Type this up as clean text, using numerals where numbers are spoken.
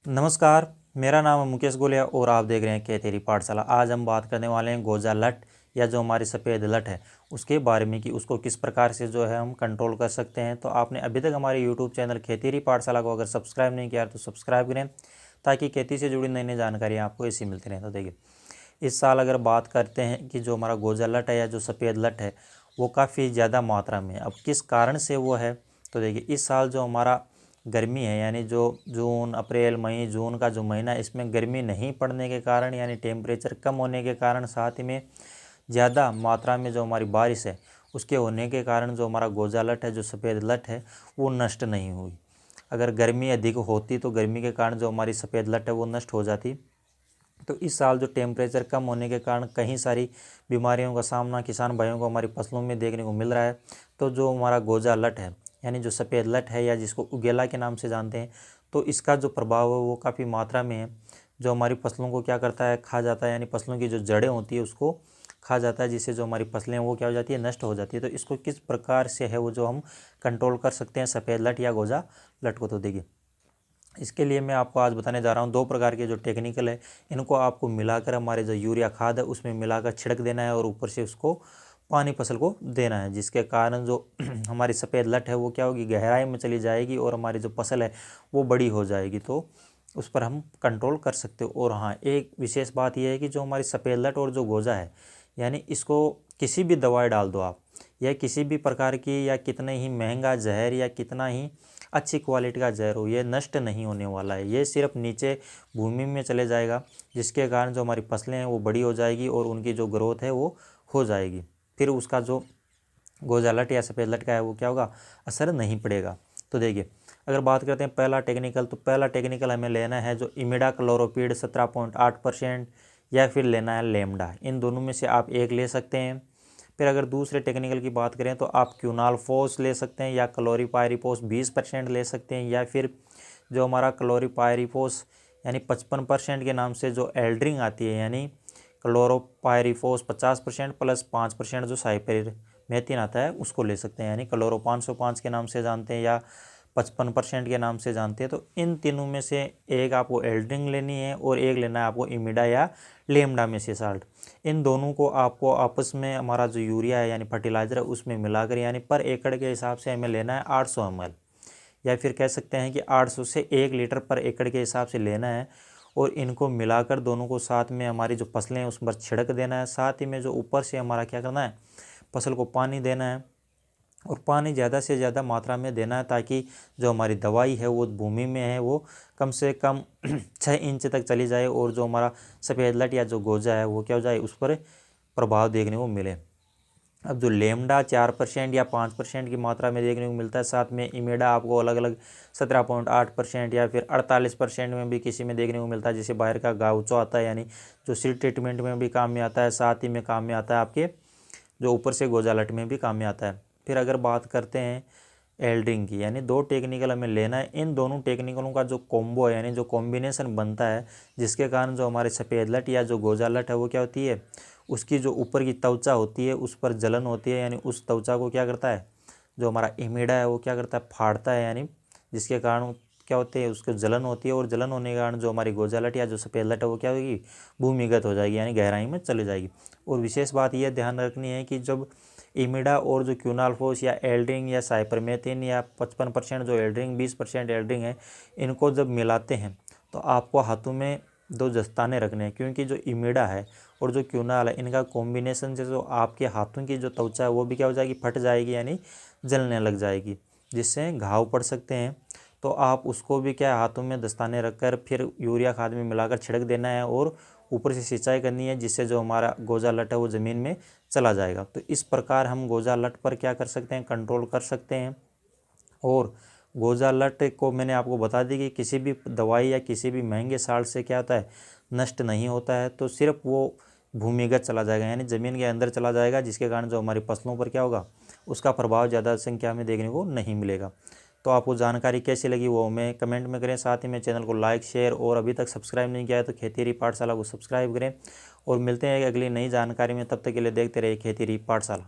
नमस्कार, मेरा नाम है मुकेश गोलिया और आप देख रहे हैं खेतीरी पाठशाला। आज हम बात करने वाले हैं गोजा लट या जो हमारी सफ़ेद लट है उसके बारे में कि उसको किस प्रकार से जो है हम कंट्रोल कर सकते हैं। तो आपने अभी तक हमारे यूट्यूब चैनल खेतीरी पाठशाला को अगर सब्सक्राइब नहीं किया तो सब्सक्राइब करें ताकि खेती से जुड़ी नई नई जानकारी आपको ऐसी मिलती रहें। तो देखिए, इस साल अगर बात करते हैं कि जो हमारा गोजा लट है या जो सफ़ेद लट है वो काफ़ी ज़्यादा मात्रा में है। अब किस कारण से वो है, तो देखिए इस साल जो हमारा गर्मी है यानी जो जून अप्रैल मई जून का जो महीना है इसमें गर्मी नहीं पड़ने के कारण यानी टेम्परेचर कम होने के कारण, साथ ही में ज़्यादा मात्रा में जो हमारी बारिश है उसके होने के कारण जो हमारा गोजा लट है, जो सफ़ेद लट है, वो नष्ट नहीं हुई। अगर गर्मी अधिक होती तो गर्मी के कारण जो हमारी सफ़ेद लट है वो नष्ट हो जाती। तो इस साल जो टेम्परेचर कम होने के कारण कई सारी बीमारियों का सामना किसान भाइयों को हमारी फसलों में देखने को मिल रहा है। तो जो हमारा गोजा लट है यानी जो सफ़ेद लट है या जिसको उगेला के नाम से जानते हैं, तो इसका जो प्रभाव है वो काफ़ी मात्रा में है। जो हमारी फसलों को क्या करता है, खा जाता है, यानी फसलों की जो जड़ें होती है उसको खा जाता है, जिससे जो हमारी फसलें वो क्या हो जाती है, नष्ट हो जाती है। तो इसको किस प्रकार से है वो जो हम कंट्रोल कर सकते हैं सफ़ेद लट या गोजा लट को, तो देखिए इसके लिए मैं आपको आज बताने जा रहा हूँ दो प्रकार के जो टेक्निकल है, इनको आपको मिलाकर हमारे जो यूरिया खाद है उसमें मिलाकर छिड़क देना है और ऊपर से उसको पानी फसल को देना है, जिसके कारण जो हमारी सफ़ेद लट है वो क्या होगी, गहराई में चली जाएगी और हमारी जो फसल है वो बड़ी हो जाएगी। तो उस पर हम कंट्रोल कर सकते हो। और हाँ, एक विशेष बात यह है कि जो हमारी सफ़ेद लट और जो गोजा है, यानी इसको किसी भी दवाई डाल दो आप, या किसी भी प्रकार की या कितने ही महंगा जहर या कितना ही अच्छी क्वालिटी का जहर हो, ये नष्ट नहीं होने वाला है। ये सिर्फ नीचे भूमि में चले जाएगा, जिसके कारण जो हमारी फसलें हैं वो बड़ी हो जाएगी और उनकी जो ग्रोथ है वो हो जाएगी। फिर उसका जो गोजा लट या सफ़ेद लट का है वो क्या होगा, असर नहीं पड़ेगा। तो देखिए, अगर बात करते हैं पहला टेक्निकल, तो पहला टेक्निकल हमें लेना है जो इमिडा क्लोरोपिड 17.8% या फिर लेना है लेमडा। इन दोनों में से आप एक ले सकते हैं। फिर अगर दूसरे टेक्निकल की बात करें तो आप क्यूनालफोस ले सकते हैं या क्लोरीपायरिफोस 20% ले सकते हैं, या फिर जो हमारा क्लोरीपायरिफोस यानी 55% के नाम से जो एल्ड्रिंग आती है, यानी क्लोरोपायरिफोस 50% प्लस 5% जो साइपर मेथिन आता है उसको ले सकते हैं, यानी क्लोरो 505 के नाम से जानते हैं या 55% के नाम से जानते हैं। तो इन तीनों में से एक आपको एल्ड्रिंग लेनी है और एक लेना है आपको इमिडा या लेमडा में से साल्ट। इन दोनों को आपको आपस में हमारा जो यूरिया है यानी फर्टिलाइज़र है उसमें मिलाकर, यानी पर एकड़ के हिसाब से हमें लेना है 800 ml, या फिर कह सकते हैं कि 800 से 1 लीटर पर एकड़ के हिसाब से लेना है। और इनको मिलाकर दोनों को साथ में हमारी जो फसलें हैं उस पर छिड़क देना है। साथ ही में जो ऊपर से हमारा क्या करना है, फसल को पानी देना है, और पानी ज़्यादा से ज़्यादा मात्रा में देना है ताकि जो हमारी दवाई है वो भूमि में है वो कम से कम 6 इंच तक चली जाए और जो हमारा सफ़ेद लट या जो गोजा है वो क्या हो जाए, उस पर प्रभाव देखने को मिले। अब जो लेमडा 4% या 5% की मात्रा में देखने को मिलता है, साथ में इमेडा आपको अलग अलग 17.8% या फिर 48% में भी किसी में देखने को मिलता है, जिसे बाहर का गाउचो आता है, यानी जो सीड ट्रीटमेंट में भी काम में आता है, साथ ही में काम में आता है आपके जो ऊपर से गोजा लट में भी काम में आता है। फिर अगर बात करते हैं एल्ड्रिंग की, यानी दो टेक्निकल हमें लेना है। इन दोनों टेक्निकलों का जो कॉम्बो है यानी जो कॉम्बिनेशन बनता है, जिसके कारण जो हमारे सफ़ेद लट या जो गोजा लट है वो क्या होती है, उसकी जो ऊपर की त्वचा होती है उस पर जलन होती है, यानी उस त्वचा को क्या करता है, जो हमारा इमिडा है वो क्या करता है, फाड़ता है, यानी जिसके कारण क्या होते हैं, उसको जलन होती है। और जलन होने के कारण जो हमारी गोजा लट या जो सफ़ेद लट है वो क्या होगी, भूमिगत हो जाएगी, यानी गहराई में चली जाएगी। और विशेष बात यह ध्यान रखनी है कि जब इमिडा और जो क्यूनालफोस या एल्ड्रिंग या साइपरमेथिन या 55% जो एल्ड्रिंग 20% एल्ड्रिंग है, इनको जब मिलाते हैं तो आपको हाथों में दो दस्ताने रखने हैं, क्योंकि जो इमिडा है और जो क्यूनाल है इनका कॉम्बिनेशन से जो आपके हाथों की जो त्वचा है वो भी क्या हो जाएगी, फट जाएगी, यानी जलने लग जाएगी, जिससे घाव पड़ सकते हैं। तो आप उसको भी क्या हाथों में दस्ताने रखकर फिर यूरिया खाद में मिलाकर छिड़क देना है और ऊपर से सिंचाई करनी है, जिससे जो हमारा गोजा लट है वो ज़मीन में चला जाएगा। तो इस प्रकार हम गोजा लट पर क्या कर सकते हैं, कंट्रोल कर सकते हैं। और गोजा लट को मैंने आपको बता दी कि किसी भी दवाई या किसी भी महंगे साल्ट से क्या होता है, नष्ट नहीं होता है। तो सिर्फ वो भूमिगत चला जाएगा, यानी ज़मीन के अंदर चला जाएगा, जिसके कारण जो हमारी फसलों पर क्या होगा, उसका प्रभाव ज़्यादा संख्या में देखने को नहीं मिलेगा। तो आपको जानकारी कैसी लगी वो हमें कमेंट में करें। साथ ही में चैनल को लाइक शेयर और अभी तक सब्सक्राइब नहीं किया है तो खेतीरी पाठशाला को सब्सक्राइब करें। और मिलते हैं अगली नई जानकारी में, तब तक के लिए देखते रहिए खेतीरी पाठशाला।